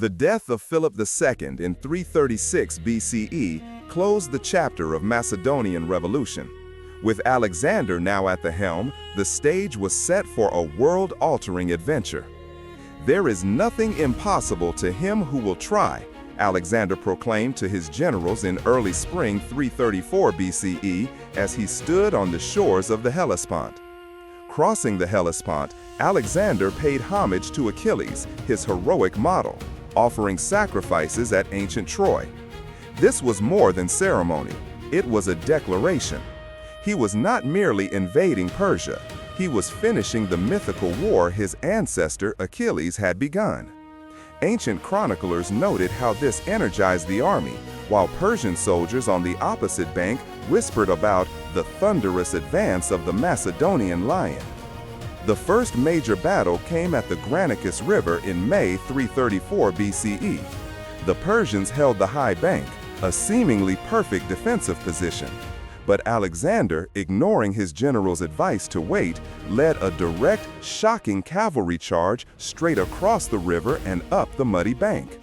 The death of Philip II in 336 BCE closed the chapter of Macedonian revolution. With Alexander now at the helm, the stage was set for a world-altering adventure. "There is nothing impossible to him who will try," Alexander proclaimed to his generals in early spring 334 BCE as he stood on the shores of the Hellespont. Crossing the Hellespont, Alexander paid homage to Achilles, his heroic model, offering sacrifices at ancient Troy. This was more than ceremony. It was a declaration. He was not merely invading Persia. He was finishing the mythical war his ancestor Achilles had begun. Ancient chroniclers noted how this energized the army, while Persian soldiers on the opposite bank whispered about the thunderous advance of the Macedonian lion. The first major battle came at the Granicus River in May 334 BCE. The Persians held the high bank, a seemingly perfect defensive position. But Alexander, ignoring his general's advice to wait, led a direct, shocking cavalry charge straight across the river and up the muddy bank.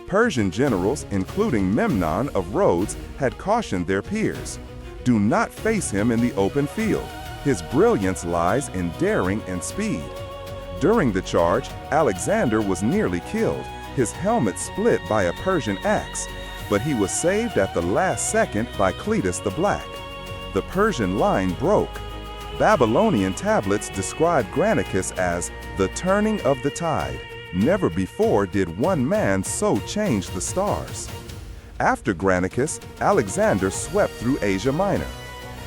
Persian generals, including Memnon of Rhodes, had cautioned their peers, "Do not face him in the open field. His brilliance lies in daring and speed." During the charge, Alexander was nearly killed, his helmet split by a Persian axe, but he was saved at the last second by Cletus the Black. The Persian line broke. Babylonian tablets describe Granicus as the turning of the tide. Never before did one man so change the stars. After Granicus, Alexander swept through Asia Minor.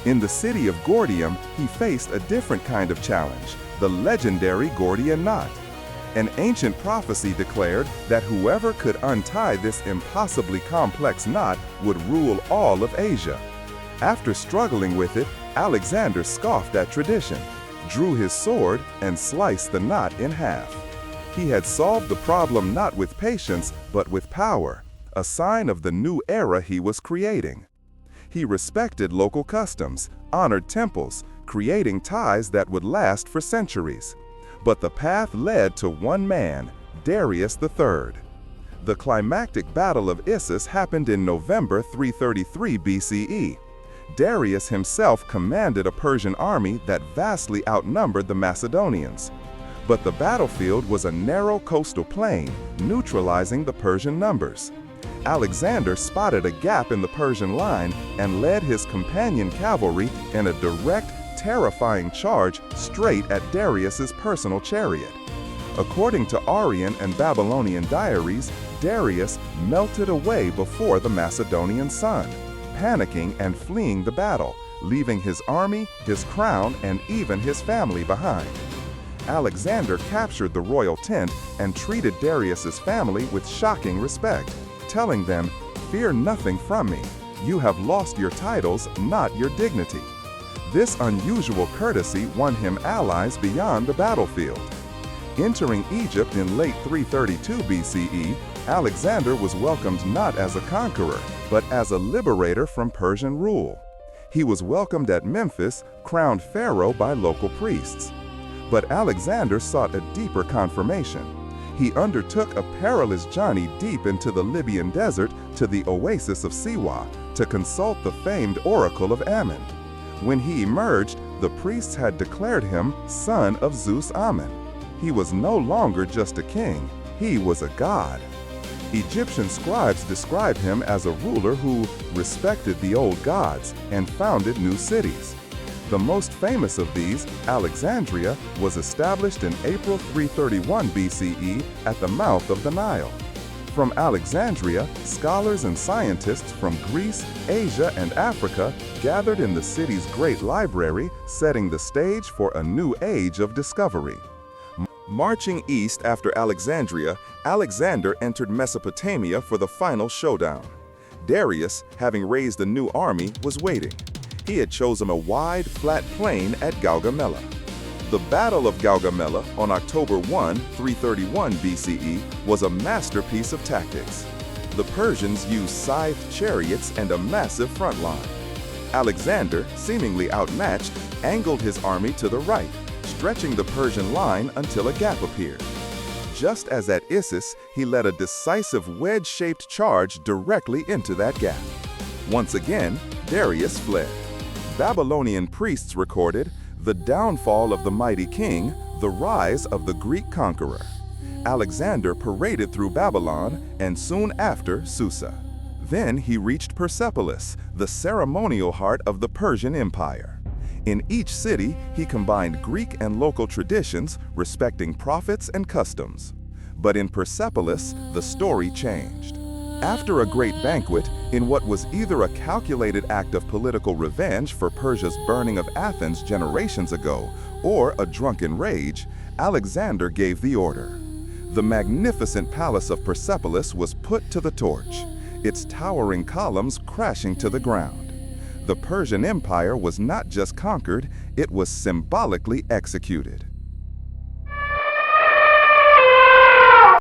In the city of Gordium, he faced a different kind of challenge, the legendary Gordian Knot. An ancient prophecy declared that whoever could untie this impossibly complex knot would rule all of Asia. After struggling with it, Alexander scoffed at tradition, drew his sword, and sliced the knot in half. He had solved the problem not with patience, but with power, a sign of the new era he was creating. He respected local customs, honored temples, creating ties that would last for centuries. But the path led to one man, Darius III. The climactic Battle of Issus happened in November 333 BCE. Darius himself commanded a Persian army that vastly outnumbered the Macedonians. But the battlefield was a narrow coastal plain, neutralizing the Persian numbers. Alexander spotted a gap in the Persian line and led his companion cavalry in a direct, terrifying charge straight at Darius's personal chariot. According to Aryan and Babylonian diaries, Darius melted away before the Macedonian sun, panicking and fleeing the battle, leaving his army, his crown, and even his family behind. Alexander captured the royal tent and treated Darius's family with shocking respect, telling them, "Fear nothing from me. You have lost your titles, not your dignity." This unusual courtesy won him allies beyond the battlefield. Entering Egypt in late 332 BCE, Alexander was welcomed not as a conqueror, but as a liberator from Persian rule. He was welcomed at Memphis, crowned pharaoh by local priests. But Alexander sought a deeper confirmation. He undertook a perilous journey deep into the Libyan desert to the oasis of Siwa to consult the famed Oracle of Ammon. When he emerged, the priests had declared him son of Zeus Ammon. He was no longer just a king, he was a god. Egyptian scribes described him as a ruler who respected the old gods and founded new cities. The most famous of these, Alexandria, was established in April 331 BCE at the mouth of the Nile. From Alexandria, scholars and scientists from Greece, Asia, and Africa gathered in the city's great library, setting the stage for a new age of discovery. Marching east after Alexandria, Alexander entered Mesopotamia for the final showdown. Darius, having raised a new army, was waiting. He had chosen a wide, flat plain at Gaugamela. The Battle of Gaugamela on October 1, 331 BCE was a masterpiece of tactics. The Persians used scythed chariots and a massive front line. Alexander, seemingly outmatched, angled his army to the right, stretching the Persian line until a gap appeared. just as at Issus, he led a decisive wedge-shaped charge directly into that gap. Once again, Darius fled. Babylonian priests recorded the downfall of the mighty king, the rise of the Greek conqueror. Alexander paraded through Babylon and soon after Susa. Then he reached Persepolis, the ceremonial heart of the Persian Empire. In each city, he combined Greek and local traditions, respecting prophets and customs. But in Persepolis, the story changed. After a great banquet, in what was either a calculated act of political revenge for Persia's burning of Athens generations ago, or a drunken rage, Alexander gave the order. The magnificent palace of Persepolis was put to the torch, its towering columns crashing to the ground. The Persian Empire was not just conquered, it was symbolically executed.